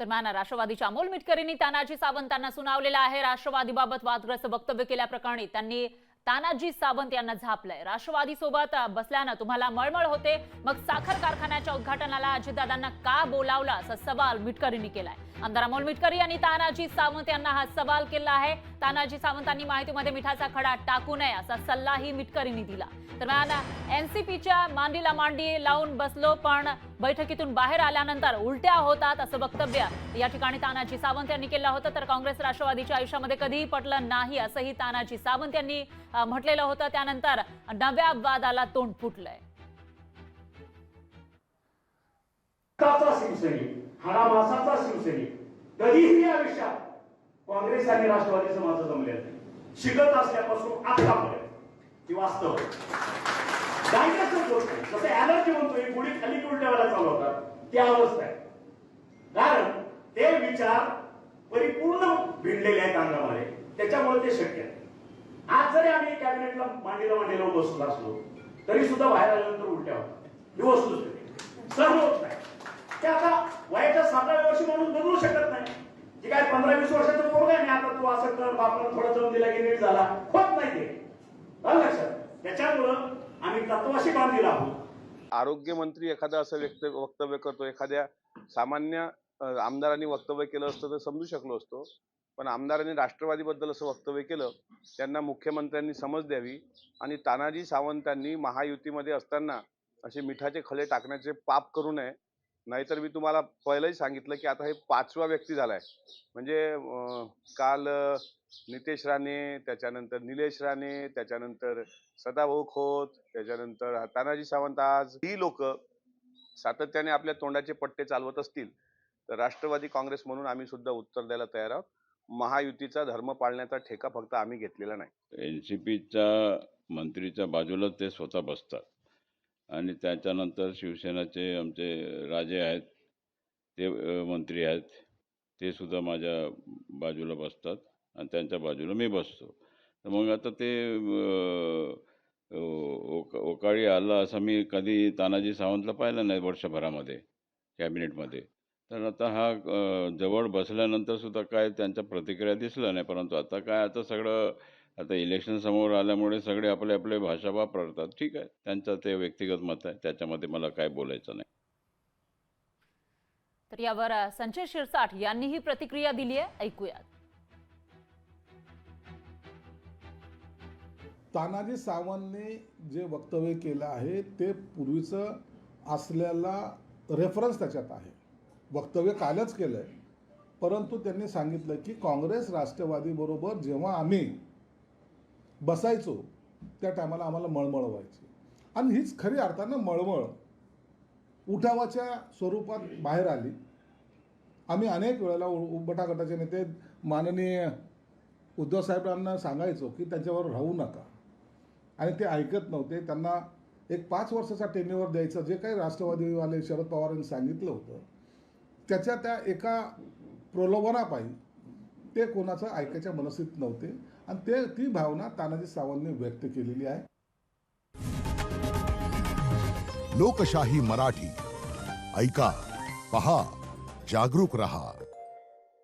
दरम्यान राष्ट्रवादीच्या अमोल मिटकरींनी तानाजी सावंतांना सुनावलेला आहे। राष्ट्रवादीबाबत वादग्रस्त वक्तव्य केल्याप्रकरणी त्यांनी तानाजी सावंत यांना झापलंय। राष्ट्रवादी सोबत बसल्यानं तुम्हाला मळमळ होते, मग साखर कारखान्याच्या उद्घाटनाला अजितदादांना का बोलावलं असा सवाल मिटकरींनी केलाय। आमदार अमोल मिटकरी यांनी तानाजी सावंत यांना हा सवाल केला आहे। तानाजी सावंतांनी माहितीमध्ये मिठाचा खडा टाकू नये असा सल्लाही मिटकरींनी दिला। दरम्यान एनसीपीच्या मांडीला मांडी लावून बसलो, पण बैठकीतून बाहेर आल्यानंतर उलट्या होतात असं वक्तव्य या ठिकाणी तानाजी सावंत यांनी केलं होतं। तर काँग्रेस राष्ट्रवादीच्या आयुष्यामध्ये कधीही पटलं नाही असंही तानाजी सावंत यांनी म्हटलेलं होतं। त्यानंतर नव्या वादाला तोंड फुटलंय। हाडामासाचा शिवसैनिक कधीही आयुष्यात काँग्रेस आणि राष्ट्रवादीचं माझं जमलेलं नाही। शिकत असल्यापासून आतापर्यंत ही वास्तव डायग्नोसिस होत नाही। जसं ॲलर्जी म्हणतोय गोळी खाली उलट्याला चालवतात ती अवस्था आहे। कारण ते विचार परिपूर्ण भिडलेले आहेत अंगामध्ये, त्याच्यामुळे ते शक्य आहे। आज जरी आम्ही कॅबिनेटला मांडीला बसलो असलो तरी सुद्धा बाहेर आल्यानंतर उलट्या होतात। ही वस्तुस्थिती सहन होत नाही। ते आता वयाच्या 7व्या वर्षी म्हणून बदलू शकत नाही। जे काय 15-20 वर्षाचं पोरग आहे, आता तू असं कर, बापानं थोडा जम दिला की नीट झाला, होत नाही ते लक्षात। त्याच्यामुळं आम्ही तत्वाशी बांधलेला आहोत। आरोग्यमंत्री एखादा असं वक्तव्य करतो, एखाद्या सामान्य आमदारांनी वक्तव्य केलं असतं तर समजू शकलो असतो, पण आमदारांनी राष्ट्रवादीबद्दल असं वक्तव्य केलं। त्यांना मुख्यमंत्र्यांनी समज द्यावी आणि तानाजी सावंतांनी महायुतीमध्ये असताना असे मिठाचे खडे टाकण्याचे पाप करू नये। नाहीतर मी तुम्हाला पहिलंही सांगितलं की आता हे 5वा व्यक्ती झालाय। म्हणजे काल नितेश राणे, त्याच्यानंतर निलेश राणे, त्याच्यानंतर सदाभाऊ खोत, त्याच्यानंतर तानाजी सावंत। आज ही लोक सातत्याने आपल्या तोंडाचे पट्टे चालवत असतील तर राष्ट्रवादी काँग्रेस म्हणून आम्ही सुद्धा उत्तर द्यायला तयार आहोत। महायुतीचा धर्म पाळण्याचा ठेका फक्त आम्ही घेतलेला नाही। एनसीपीच्या मंत्रीच्या बाजूला ते स्वतः बसतात आणि त्याच्यानंतर शिवसेनाचे आमचे राजे आहेत, ते मंत्री आहेत, ते सुद्धा माझ्या बाजूला बसतात आणि त्यांच्या बाजूला मी बसतो। तर मग आता ते ओकाळी आलं असं मी कधी तानाजी सावंतला पाहिलं नाही वर्षभरामध्ये कॅबिनेटमध्ये। तर आता हा जवळ बसल्यानंतर सुद्धा काय त्यांच्या प्रतिक्रिया दिसल्या नाही। परंतु आता काय, आता सगळं आता इलेक्शन समोर आल्यामुळे सगळे आपले आपले भाषा वापरतात। ठीक आहे, त्यांचं ते व्यक्तिगत मत आहे, त्याच्यामध्ये मला काय बोलायचं नाही। तर यावर संजय शिरसाट यांनीही प्रतिक्रिया दिली आहे, ऐकूया। तानाजी सावंतने जे वक्तव्य केलं आहे ते पूर्वीचं असलेला रेफरन्स त्याच्यात आहे। वक्तव्य कालच केलं आहे, परंतु त्यांनी सांगितलं की काँग्रेस राष्ट्रवादीबरोबर जेव्हा आम्ही बसायचो त्या टायमाला आम्हाला मळमळ व्हायची आणि हीच खरी अर्थानं मळमळ उठावाच्या स्वरूपात बाहेर आली। आम्ही अनेक वेळेला उबटा गटाचे नेते माननीय उद्धव साहेबांना सांगायचो की त्यांच्यावर राहू नका, आणि ते ऐकत नव्हते। त्यांना एक 5 वर्षाचा टेन्युअर द्यायचं जे काही राष्ट्रवादीवाले शरद पवारांनी सांगितलं होतं, त्याच्या त्या एका प्रलोभनापायी ते कोणाचं ऐकायच्या मनस्थितीत नव्हते आणि ती भावना तानाजी सावंतने व्यक्त केलेली आहे। लोकशाही मराठी ऐका, पहा, जागरूक रहा।